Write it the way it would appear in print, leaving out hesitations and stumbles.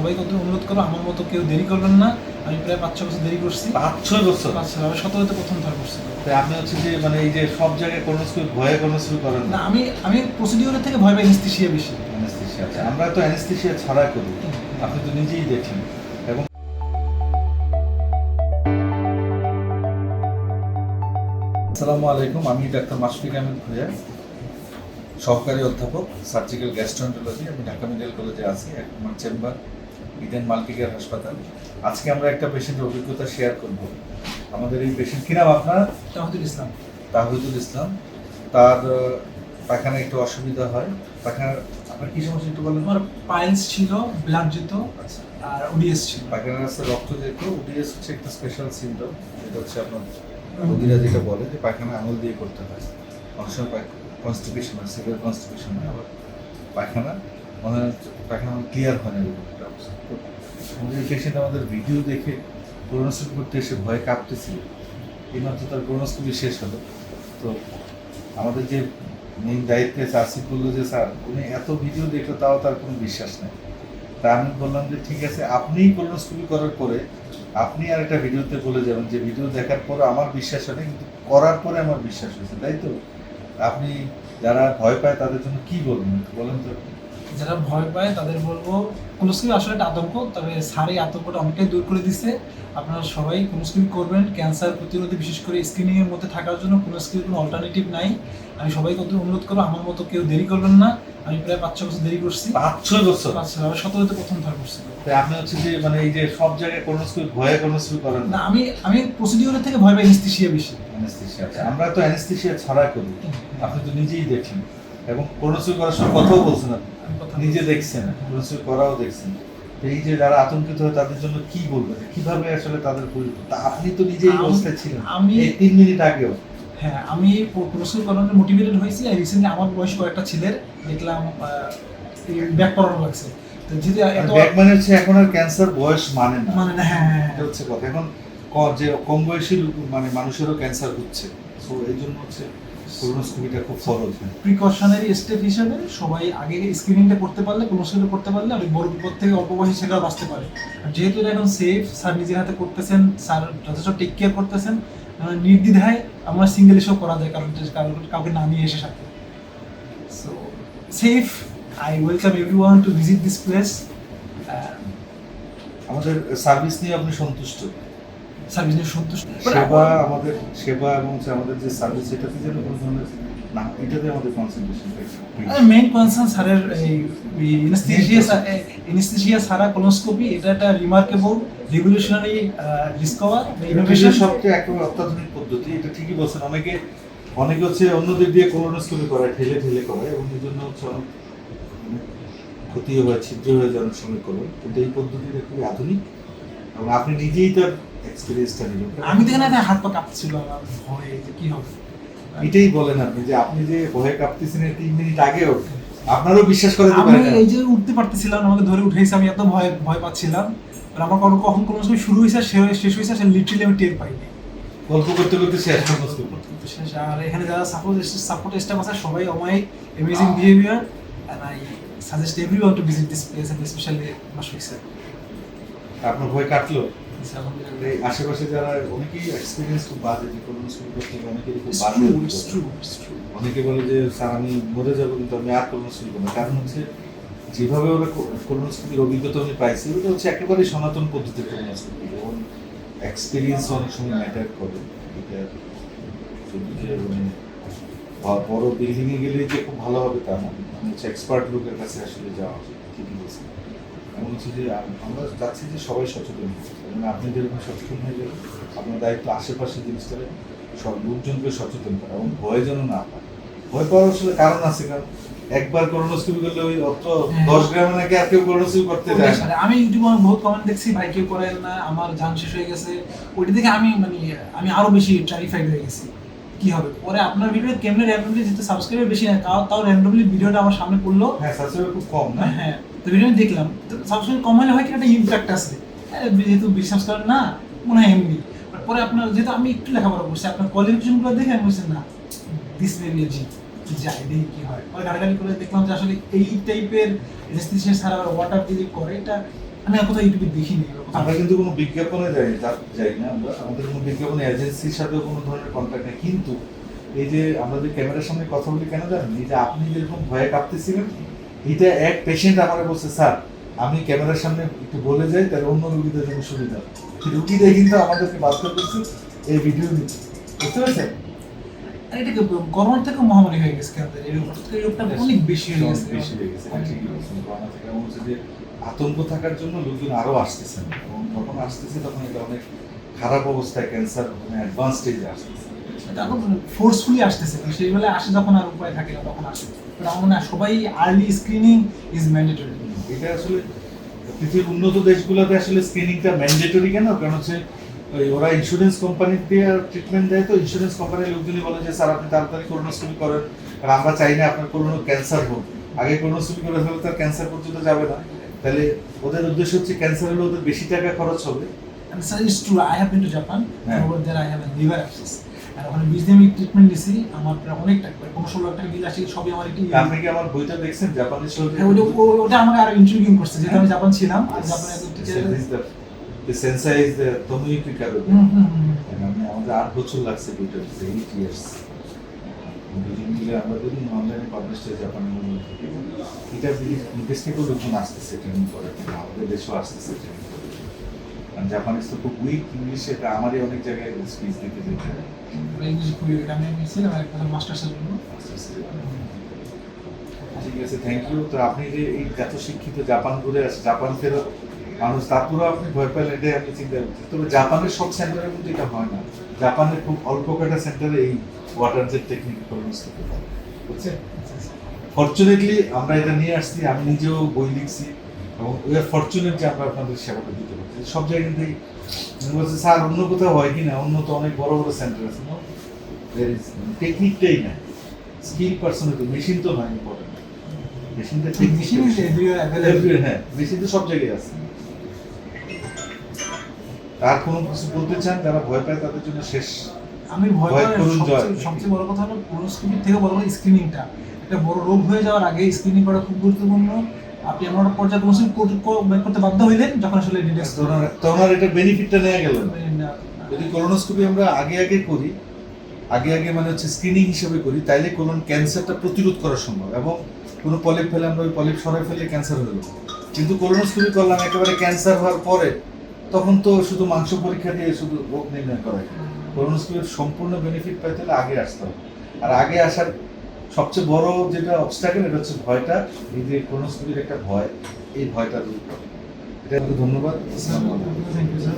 সবাইকে অনুরোধ করবো আমার মতো কেউ দেরি করবেন না। আমি প্রায় 5-6 বছর দেরি করছি। 5-6 বছর? 5 আমি 17-তে প্রথম ধার করছি। তাই আপনি হচ্ছে যে মানে এই যে সব জায়গায় কোলোনোস্কোপি ভয়ে কোলোনোস্কোপি করেন না, আমি প্রসিডিওরের থেকে ভয় পাই অ্যানেস্থেসিয়া বেশি। অ্যানেস্থেসিয়া। আচ্ছা, আমরা তো অ্যানেস্থেসিয়া ছাড়া করি, আপনি তো নিজেই দেখলেন। এবং আসসালামু আলাইকুম, আমি ডাক্তার মাশফিক আহমেদ ভূঁইয়া, সহকারী অধ্যাপক সার্জিক্যাল গ্যাস্ট্রোএন্টারোলজি। আমি ঢাকা মেডিকেল কলেজে আছি, আমার চেম্বার ইডেন মাল্টিকেয়ার হাসপাতাল। আজকে আমরা একটা পেশেন্টের অভিজ্ঞতা শেয়ার করব। আমাদের এই পেশেন্ট, কি নাম আপনার? তাহিদুল ইসলাম। তাহিদুল ইসলাম। তার পায়খানা একটু অসুবিধা হয়। পায়খানার আপনার কি সমস্যা একটু বলেন? আমার পাইলস ছিল, ব্লাড যেত, আচ্ছা, আর ওডিএস ছিল। পায়খানার রাস্তায় রক্ত যেত। ওডিএস হচ্ছে একটা স্পেশাল সিমটম, যেটা হচ্ছে আপনার রোগীরা যেটা বলে যে পায়খানা আঙুল দিয়ে করতে হয়। অনেক সময় কনস্টিপেশন হয়, সিভিয়ার কনস্টিপেশন হয়, আবার পায়খানা মনে হয় পায়খানা ক্লিয়ার হয় না, এরকম একটা অবস্থা। তো আমাদের পেশেন্ট আমাদের ভিডিও দেখে কোলোনোস্কোপি করতে এসে ভয়ে কাঁপতেছিল। এইমাত্র তার কোলোনোস্কোপি শেষ হলো। তো আমাদের যে মেইন দায়িত্বে আছে আসিফ বললো যে স্যার উনি এত ভিডিও দেখলো তাও তার কোনো বিশ্বাস নেই। তা আমি বললাম যে ঠিক আছে, আপনিই কোলোনোস্কোপি করার পরে আপনি আর একটা ভিডিওতে বলে যাবেন যে ভিডিও দেখার পরে আমার বিশ্বাস হয় না, কিন্তু করার পরে আমার বিশ্বাস হয়েছে, তাই তো? আপনি যারা ভয় পায় তাদের জন্য কি বলবেন বলেন তো? যারা ভয় পায় তাদের বলবো কোলোনোস্কোপি আসলে একটা আতঙ্ক, তবে স্যার এই আতঙ্কটা অনেকটাই দূর করে দিচ্ছে। আপনারা সবাই কোলোনোস্কোপি করবেন। ক্যান্সার প্রতিরোধে বিশেষ করে স্ক্রিনিংয়ের মধ্যে থাকার জন্য কোলোনোস্কোপির কোনো অল্টারনেটিভ নাই। আমি সবাইকে অনুরোধ করবো আমার মতো কেউ দেরি করবেন না। আমি প্রায় 5-6 বছর দেরি করছি। 5-6 বছর? আমি 17-তে প্রথম ধার করছি। তাই আপনি হচ্ছে যে মানে এই যে সব জায়গায় কোলোনোস্কোপি ভয়ে কোলোনোস্কোপি করেন না, আমি প্রসিডিওরের থেকে ভয় পাই অ্যানেস্থেসিয়া বেশি। অ্যানেস্থেসিয়া। আচ্ছা, আমরা তো অ্যানেস্থেসিয়া ছাড়া করি, আপনি তো নিজেই দেখলেন। এবং কোলোনোস্কোপি করার সময় কথাও বলছেন, আপনি নিজে দেখছেন, কোলোনোস্কোপি করাও দেখছেন। এই যে যারা আতঙ্কিত হয় তাদের জন্য কি বলবেন, কিভাবে আসলে তাদের পরিবর্তন? আপনি তো নিজে এই অবস্থায় ছিলেন এই 3 মিনিট আগেও। হ্যাঁ, আমি কোলোনোস্কোপি করানোর মোটিভেটেড হয়েছি। আর রিসেন্টলি আমার বয়স কয়েকটা ছেলের দেখলাম ব্যাক করানো লাগছে। তো যেহেতু এত ব্যাক মানে হচ্ছে এখন আর ক্যান্সার বয়স মানে না, মানে না। হ্যাঁ, এটা হচ্ছে কথা। এখন যে কম বয়সী মানে মানুষেরও ক্যান্সার হচ্ছে, সো এই জন্য হচ্ছে কোলোনোস্কোপিটা খুব ফরজ। প্রিকশনারি স্টেপ হিসেবে সবাই আগে স্ক্রিনিংটা করতে পারলে, কোলোনোস্কোপি করতে পারলে অনেক বড় বিপদ থেকে অল্প বয়সী ছেলেরা বাঁচতে পারে। আর যেহেতু এটা এখন সেফ, স্যার নিজের হাতে করতেছেন, স্যার যথেষ্ট টেক কেয়ার করতেছেন, নির্দ্বিধায় আমরা সিঙ্গেল এসেও করা যায়, কারণ কাউকে না নিয়ে এসে সাথে। So safe, I welcome everyone to visit this place. আমাদের সার্ভিস নিয়ে আপনি সন্তুষ্ট? সার্ভিস নিয়ে সন্তুষ্ট। সেবা, আমাদের সেবা এবং আমাদের যে সার্ভিস, এটাতে যেন কোনো ধরনের না, এটাতে আমাদের কনসেন্ট্রেশন। মেইন কনসার্ন স্যারের এই অ্যানেস্থেসিয়া ছাড়া কোলোনোস্কোপি, এটা একটা রিমার্কেবল রিভলিউশনারি ডিসকভার, ইনোভেশন। সবচেয়ে একেবারে অত্যাধুনিক পদ্ধতি, এটা ঠিকই বলছেন। অনেকে হচ্ছে অন্যদের দিয়ে কোলোনোস্কোপি করায়, ঠেলে ঠেলে করে, এবং এই জন্য হচ্ছে অনেক ক্ষতি হয়, ছিদ্র হয়ে যাওয়ার সময় করে। কিন্তু এই পদ্ধতিটা খুবই আধুনিক, এবং আপনি নিজেই তার এক্সপেরিয়েন্সটা নিলেন। আমি দেখেন না হাত পা কাঁপছিল আমার ভয়ে যে কি হবে। এটাই বলেন আপনি যে আপনি যে ভয়ে কাঁপতেছেন 3 মিনিট আগেও, আপনারও বিশ্বাস করাতে আমি পারেন না। এই যে উঠতে পারতেছিলাম, আমাকে ধরে উঠেছে, আমি এত ভয় পাচ্ছিলাম। আর আমার কখন কোলোনোস্কোপি শুরু হয়েছে, শেষ হয়েছে, সে লিটারালি আমি টের পাইনি। গল্প করতে করতে শেষ কোলোনোস্কোপি। আর এখানে যারা সাপোর্ট স্টাফ আছে সবাই অমায়িক, amazing behaviour, and I suggest everyone to visit this place, and specially Mashfiq sir. আপনার ভয় কাটলো? এই আশেপাশে যারা অনেকেই এক্সপেরিয়েন্স খুব বাজে, যে কোলোনোস্কোপি করতে গিয়ে অনেকেরই খুব বাজে অভিজ্ঞতা। অনেকে বলে যে স্যার আমি মরে যাবো, কিন্তু আমি আর কোলোনোস্কোপি করবো না। কারণ হচ্ছে যেভাবে ওরা কোলোনোস্কোপির অভিজ্ঞতা আমি পাইছি, ওটা হচ্ছে একেবারেই সনাতন পদ্ধতির কোলোনোস্কোপি, এবং এক্সপেরিয়েন্স অনেক সময় ম্যাটার করে। এটা যদি যে মানে বড় বিল্ডিংয়ে গেলে যে খুব ভালো হবে তা না, হচ্ছে এক্সপার্ট লোকের কাছে আসলে যাওয়া উচিত। ঠিকই বলছেন। এমন হচ্ছে যে আমরা চাচ্ছি যে সবাই সচেতন হোক, এবং আপনি যেরকম সচেতন হয়ে গেলেন, আপনার দায়িত্ব আশেপাশে জিনিসটা সব লোকজনকে সচেতন করা, এবং ভয় যেন না পায়। ভয় পাওয়ার আসলে কারণ আছে, কারণ একবার কোলোনোস্কোপি করলে ওই অত 10 গ্রামে নাকি আর কেউ কোলোনোস্কোপি করতে যায় না। আমি ইউটিউবে বহুত কমেন্ট দেখছি, ভাই কেউ করেন না, আমার জান শেষ হয়ে গেছে। ওইটা দেখে আমি আরো বেশি টেরিফাইড হয়ে গেছি কি হবে পরে। আপনার ভিডিও কেমনে র্যান্ডমলি, যেহেতু সাবস্ক্রাইবার বেশি না, তাও র্যান্ডমলি ভিডিওটা আমার সামনে পড়লো। হ্যাঁ, সাবস্ক্রাইবার খুব কম না। হ্যাঁ, তো ভিডিও দেখলাম, তো সাবস্ক্রাইবার কম হলে হয় কি একটা ইমপ্যাক্ট আছে, যেহেতু বিশ্বাস করেন না মনে হয় এমনি। পরে আপনার যেহেতু আমি একটু লেখাপড়া করছি, আপনার কোয়ালিফিকেশনগুলো দেখে আমি বলছি না দিস মে বি জি, যাই দেখি কি হয়। পরে গাড়ি করে দেখলাম যে আসলে এই টাইপের অ্যানেস্থেসিয়া ছাড়া আবার ওয়াটার দিয়ে করে, এটা আমি আর কোথাও ইউটিউবে দেখিনি এরকম। আমরা কিন্তু কোনো বিজ্ঞাপনে যাই না, আমরা আমাদের কোনো বিজ্ঞাপন এজেন্সির সাথেও কোনো ধরনের কন্ট্যাক্ট নেই। কিন্তু এই যে আমরা যে ক্যামেরার সামনে কথা বলি কেন জানেন, এই যে আপনি যেরকম ভয়ে কাঁপতেছিলেন, এটা এক পেশেন্ট আমাকে বলছে, স্যার আমি ক্যামেরার সামনে একটু বলে যাই তাহলে অন্য রুগীদের জন্য সুবিধা। রুগীরা কিন্তু আমাদেরকে বাধ্য করছে এই ভিডিও নিতে, বুঝতে পারছেন? আর এটা কি করোনা থেকে মহামারী হয়ে গেছে কেন? এই রোগটা অনেক বেশি হয়ে গেছে। বেশি হয়ে গেছে, হ্যাঁ, ঠিকই বলছেন। করোনা থেকে এমন হচ্ছে যে আতঙ্ক থাকার জন্য লোকজন আরো আসতেছেন, এবং যখন আসতেছে তখন এটা অনেক খারাপ অবস্থায়, ক্যান্সার মানে অ্যাডভান্স স্টেজে আসতেছে। এটা ফোর্সফুলি আসতেছে, সেই বেলা আসে যখন আর উপায় থাকে না তখন আসে। বাট আমার মনে হয় সবাই আর্লি স্ক্রিনিং ইজ ম্যান্ডেটরি। এটা আসলে পৃথিবীর উন্নত দেশগুলোতে আসলে স্ক্রিনিংটা ম্যান্ডেটরি কেন? কারণ হচ্ছে ওরা ইন্স্যুরেন্স কোম্পানি দিয়ে ট্রিটমেন্ট দেয়, তো ইন্স্যুরেন্স কোম্পানির লোকজনই বলে যে স্যার আপনি তাড়াতাড়ি কোলোনোস্কোপি করেন, কারণ আমরা চাই না আপনার কোনো ক্যান্সার হোক। আগে কোলোনোস্কোপি করে ফেলে তার ক্যান্সার পর্যন্ত যাবে না, তাহলে ওদের উদ্দেশ্য হচ্ছে ক্যান্সার হলে ওদের বেশি টাকা খরচ হবে। And sir, it's true. I have been to Japan. Yeah. Over there, I have a liver abscess. আর ওখানে 20 দিন আমি ট্রিটমেন্ট দিছি, আমার প্রায় অনেক টাকা, 15-16 লাখ টাকা বিল আসে, সবই আমার একটি। আপনি কি আমার বইটা দেখছেন জাপানি শহরে? হ্যাঁ, ওটা আমাকে আরো ইন্ট্রিগিং করছে, যেহেতু আমি জাপান ছিলাম আর জাপানে একজন teacher. The sensei is the Tomoyuki Kado. আমি আমাদের 8 বছর লাগছে বইটা, 8 years। দুদিন মিলে আমরা দুদিন অনলাইনে পাবলিশ হয়ে জাপানি মূল্য থেকে এটা বিদেশ থেকেও লোকজন আসতেছে ট্রেনিং করে, আমাদের দেশেও আসতেছে ট্রেনিং করে। কারণ জাপানিজ তো খুব উইক ইংলিশ, এটা আমারই অনেক জায়গায় স্পিচ দিতে যেতে হয়। ইংলিশ খুবই আমি ছিলাম এক বছর মাস্টার্সের জন্য। ঠিক আছে, থ্যাংক ইউ। তো আপনি যে এই এত শিক্ষিত, জাপান ঘুরে আসে, জাপান ফেরত মানুষ, তারপরেও আপনি ভয় পেলেন, এটাই আমি চিন্তা করছি। তবে জাপানের সব সেন্টারের মধ্যে এটা হয় না, জাপানের খুব অল্প কটা সেন্টারে এই ওয়াটার জেট টেকনিক কলোনোস্কোপি হয়, বুঝছেন? ফরচুনেটলি আমরা এটা নিয়ে আসছি, আমি নিজেও বই লিখছি, এবং উই আর ফরচুনেট যে আমরা আপনাদের সেবাটা দিতে পারছি। সব জায়গা থেকেই বলছে স্যার অন্য কোথাও হয় কি না, অন্য তো অনেক বড় বড় সেন্টার আছে, না টেকনিকটাই না, স্কিল পার্সোনালিটি, মেশিন তো নয় ইম্পর্টেন্ট, মেশিনটা মেশিন ইজ এভেলেবল। হ্যাঁ, মেশিন তো সব জায়গায় আছে। আর কোনো কিছু বলতে চান যারা ভয় পায় তাদের জন্য শেষ? আমি ভয় ভয় পাই করুন জয়। সবচেয়ে বড় কথা হলো কোলোনোস্কোপির থেকে বড় কথা স্ক্রিনিংটা। একটা বড় রোগ হয়ে যাওয়ার আগে স্ক্রিনিং করা খুব গুরুত্বপূর্ণ। আপনি এমন একটা পর্যায়ে কোলোনোস্কোপি করতে বাধ্য হইলেন যখন আসলে ডিটেক্ট তখন আর এটা বেনিফিটটা নেওয়া গেল না। যদি কোলোনোস্কোপি আমরা আগে করি, আগে মানে হচ্ছে স্ক্রিনিং হিসেবে করি, তাইলে কোলন ক্যান্সারটা প্রতিরোধ করা সম্ভব, এবং কোনো পলিপ ফেলে আমরা ওই পলিপ সরাই ফেলে ক্যান্সার হয়ে গেল। কিন্তু কোলোনোস্কোপি করলাম একেবারে ক্যান্সার হওয়ার পরে, তখন তো শুধু মাংস পরীক্ষা দিয়ে শুধু রোগ নির্ণয় করা যায়। কোলোনোস্কোপির সম্পূর্ণ বেনিফিট পাইতে হলে আগে আসতে হবে। আর আগে আসার সবচেয়ে বড় যেটা অবস্ট্যাকেল, এটা হচ্ছে ভয়টা, এই যে কোলোনোস্কোপির একটা ভয়, এই ভয়টা দূর করা। এটা ধন্যবাদ। আসসালামু আলাইকুম। Thank you sir.